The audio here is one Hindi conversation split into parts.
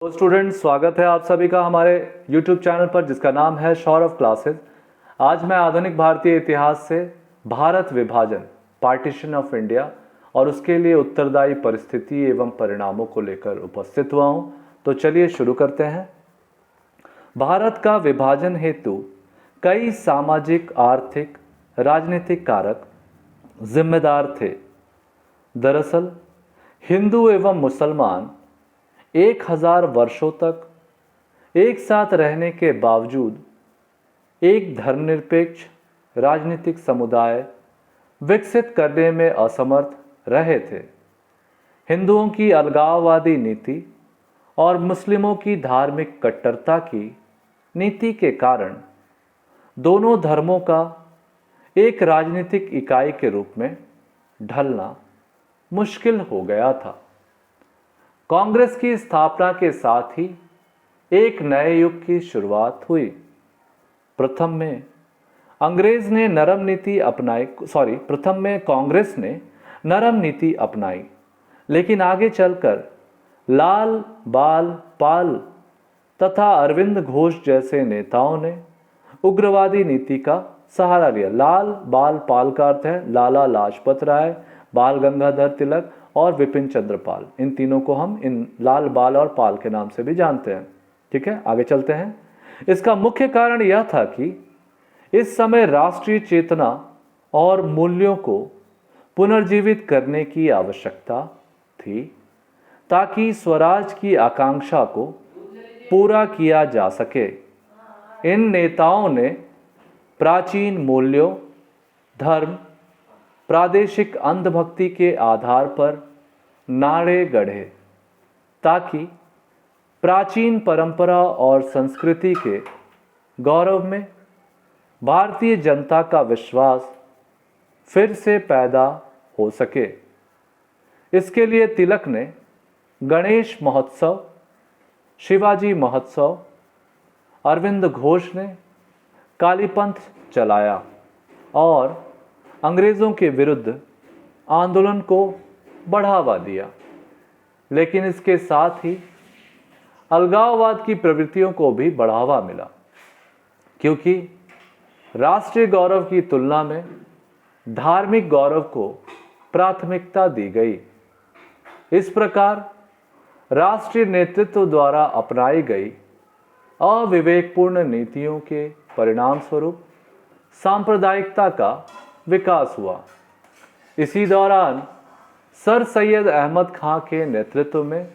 तो स्टूडेंट्स, स्वागत है आप सभी का हमारे YouTube चैनल पर जिसका नाम है सौरभ क्लासेस। आज मैं आधुनिक भारतीय इतिहास से भारत विभाजन, पार्टीशन ऑफ इंडिया और उसके लिए उत्तरदायी परिस्थिति एवं परिणामों को लेकर उपस्थित हुआ हूं। तो चलिए शुरू करते हैं। भारत का विभाजन हेतु कई सामाजिक, आर्थिक, राजनीतिक कारक जिम्मेदार थे। दरअसल हिंदू एवं मुसलमान 1000 वर्षों तक एक साथ रहने के बावजूद एक धर्मनिरपेक्ष राजनीतिक समुदाय विकसित करने में असमर्थ रहे थे। हिंदुओं की अलगाववादी नीति और मुस्लिमों की धार्मिक कट्टरता की नीति के कारण दोनों धर्मों का एक राजनीतिक इकाई के रूप में ढलना मुश्किल हो गया था। कांग्रेस की स्थापना के साथ ही एक नए युग की शुरुआत हुई। प्रथम में कांग्रेस ने नरम नीति अपनाई, लेकिन आगे चलकर लाल बाल पाल तथा अरविंद घोष जैसे नेताओं ने उग्रवादी नीति का सहारा लिया। लाल बाल पाल का अर्थ है लाला लाजपत राय, बाल गंगाधर तिलक और विपिन चंद्र पाल। इन तीनों को हम इन लाल, बाल और पाल के नाम से भी जानते हैं। ठीक है, आगे चलते हैं। इसका मुख्य कारण यह था कि इस समय राष्ट्रीय चेतना और मूल्यों को पुनर्जीवित करने की आवश्यकता थी ताकि स्वराज की आकांक्षा को पूरा किया जा सके। इन नेताओं ने प्राचीन मूल्यों, धर्म, प्रादेशिक अंधभक्ति के आधार पर नारे गढ़े ताकि प्राचीन परंपरा और संस्कृति के गौरव में भारतीय जनता का विश्वास फिर से पैदा हो सके। इसके लिए तिलक ने गणेश महोत्सव, शिवाजी महोत्सव, अरविंद घोष ने कालीपंथ चलाया और अंग्रेज़ों के विरुद्ध आंदोलन को बढ़ावा दिया। लेकिन इसके साथ ही अलगाववाद की प्रवृत्तियों को भी बढ़ावा मिला, क्योंकि राष्ट्रीय गौरव की तुलना में धार्मिक गौरव को प्राथमिकता दी गई। इस प्रकार राष्ट्रीय नेतृत्व द्वारा अपनाई गई अविवेकपूर्ण नीतियों के परिणाम स्वरूप सांप्रदायिकता का विकास हुआ। इसी दौरान सर सैयद अहमद खां के नेतृत्व में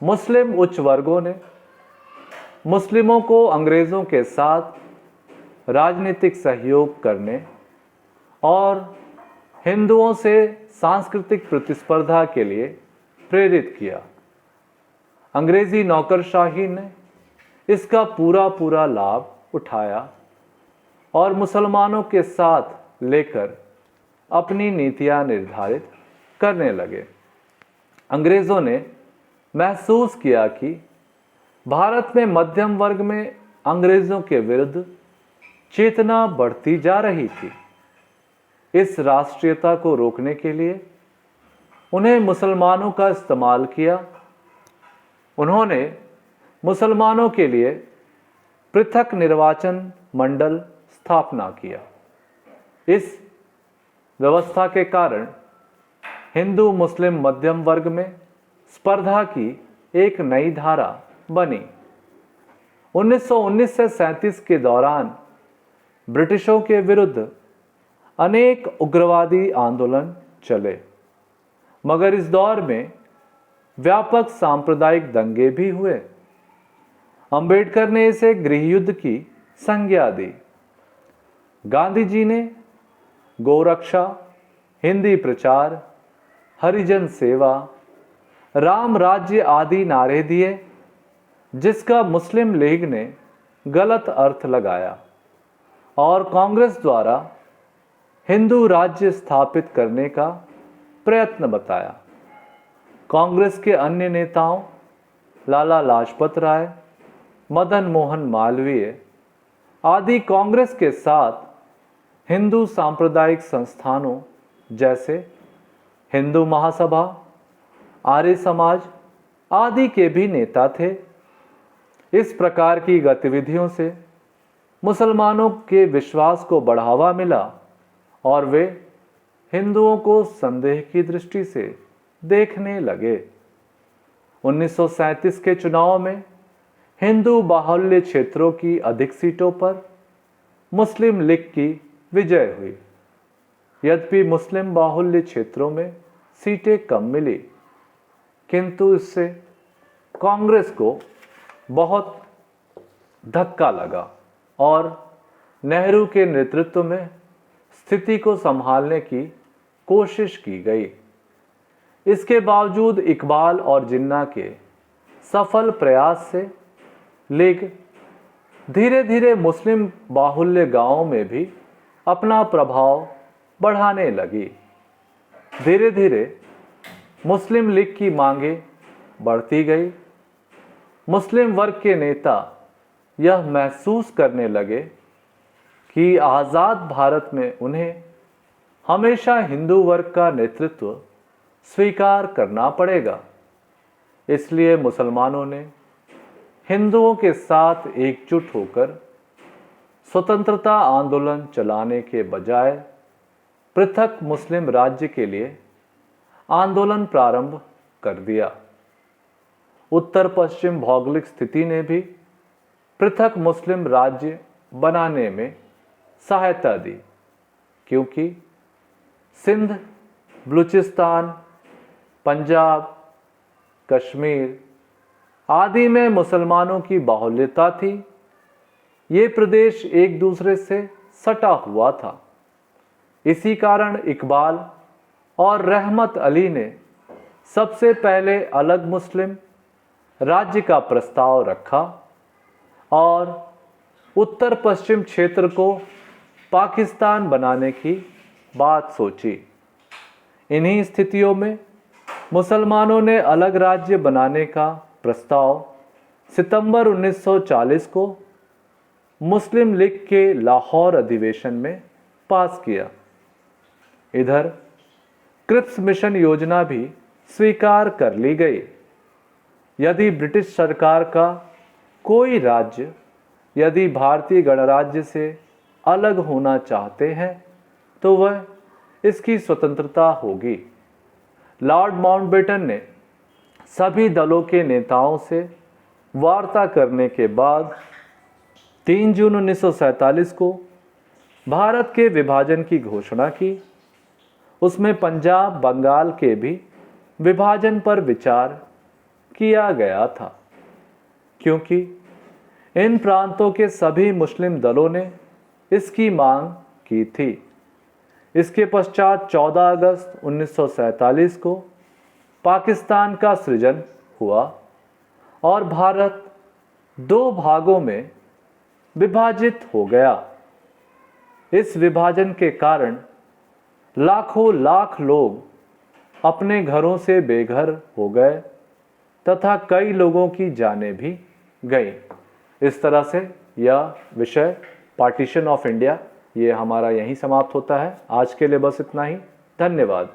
मुस्लिम उच्च वर्गों ने मुस्लिमों को अंग्रेज़ों के साथ राजनीतिक सहयोग करने और हिंदुओं से सांस्कृतिक प्रतिस्पर्धा के लिए प्रेरित किया। अंग्रेज़ी नौकरशाही ने इसका पूरा लाभ उठाया और मुसलमानों के साथ लेकर अपनी नीतियां निर्धारित करने लगे। अंग्रेज़ों ने महसूस किया कि भारत में मध्यम वर्ग में अंग्रेज़ों के विरुद्ध चेतना बढ़ती जा रही थी। इस राष्ट्रीयता को रोकने के लिए उन्हें मुसलमानों का इस्तेमाल किया। उन्होंने मुसलमानों के लिए पृथक निर्वाचन मंडल स्थापना किया। इस व्यवस्था के कारण हिंदू मुस्लिम मध्यम वर्ग में स्पर्धा की एक नई धारा बनी। 1919 से 37 के दौरान ब्रिटिशों के विरुद्ध अनेक उग्रवादी आंदोलन चले, मगर इस दौर में व्यापक सांप्रदायिक दंगे भी हुए। अंबेडकर ने इसे गृहयुद्ध की संज्ञा दी। गांधी जी ने गोरक्षा, हिंदी प्रचार, हरिजन सेवा, राम राज्य आदि नारे दिए, जिसका मुस्लिम लीग ने गलत अर्थ लगाया और कांग्रेस द्वारा हिंदू राज्य स्थापित करने का प्रयत्न बताया। कांग्रेस के अन्य नेताओं लाला लाजपत राय, मदन मोहन मालवीय आदि कांग्रेस के साथ हिंदू सांप्रदायिक संस्थानों जैसे हिंदू महासभा, आर्य समाज, आदि के भी नेता थे। इस प्रकार की गतिविधियों से मुसलमानों के विश्वास को बढ़ावा मिला और वे हिंदुओं को संदेह की दृष्टि से देखने लगे। 1937 के चुनाव में हिंदू बाहुल्य क्षेत्रों की अधिक सीटों पर मुस्लिम लीग की विजय हुई। यद्यपि मुस्लिम बाहुल्य क्षेत्रों में सीटें कम मिली, किंतु इससे कांग्रेस को बहुत धक्का लगा और नेहरू के नेतृत्व में स्थिति को संभालने की कोशिश की गई। इसके बावजूद इकबाल और जिन्ना के सफल प्रयास से लीग धीरे धीरे मुस्लिम बाहुल्य गांवों में भी अपना प्रभाव बढ़ाने लगी। धीरे धीरे मुस्लिम लीग की मांगे बढ़ती गई। मुस्लिम वर्ग के नेता यह महसूस करने लगे कि आज़ाद भारत में उन्हें हमेशा हिंदू वर्ग का नेतृत्व स्वीकार करना पड़ेगा। इसलिए मुसलमानों ने हिंदुओं के साथ एकजुट होकर स्वतंत्रता आंदोलन चलाने के बजाय पृथक मुस्लिम राज्य के लिए आंदोलन प्रारंभ कर दिया। उत्तर पश्चिम भौगोलिक स्थिति ने भी पृथक मुस्लिम राज्य बनाने में सहायता दी, क्योंकि सिंध, बलूचिस्तान, पंजाब, कश्मीर आदि में मुसलमानों की बाहुल्यता थी। ये प्रदेश एक दूसरे से सटा हुआ था। इसी कारण इकबाल और रहमत अली ने सबसे पहले अलग मुस्लिम राज्य का प्रस्ताव रखा और उत्तर पश्चिम क्षेत्र को पाकिस्तान बनाने की बात सोची। इन्हीं स्थितियों में मुसलमानों ने अलग राज्य बनाने का प्रस्ताव सितंबर 1940 को मुस्लिम लीग के लाहौर अधिवेशन में पास किया। इधर क्रिप्स मिशन योजना भी स्वीकार कर ली गई। यदि ब्रिटिश सरकार का कोई राज्य यदि भारतीय गणराज्य से अलग होना चाहते हैं तो वह इसकी स्वतंत्रता होगी। लॉर्ड माउंटबेटन ने सभी दलों के नेताओं से वार्ता करने के बाद 3 जून 1947 को भारत के विभाजन की घोषणा की। उसमें पंजाब, बंगाल के भी विभाजन पर विचार किया गया था, क्योंकि इन प्रांतों के सभी मुस्लिम दलों ने इसकी मांग की थी। इसके पश्चात 14 अगस्त 1947 को पाकिस्तान का सृजन हुआ और भारत 2 भागों में विभाजित हो गया। इस विभाजन के कारण लाखों लाख लोग अपने घरों से बेघर हो गए तथा कई लोगों की जानें भी गई। इस तरह से यह विषय पार्टीशन ऑफ इंडिया ये हमारा यहीं समाप्त होता है। आज के लिए बस इतना ही। धन्यवाद।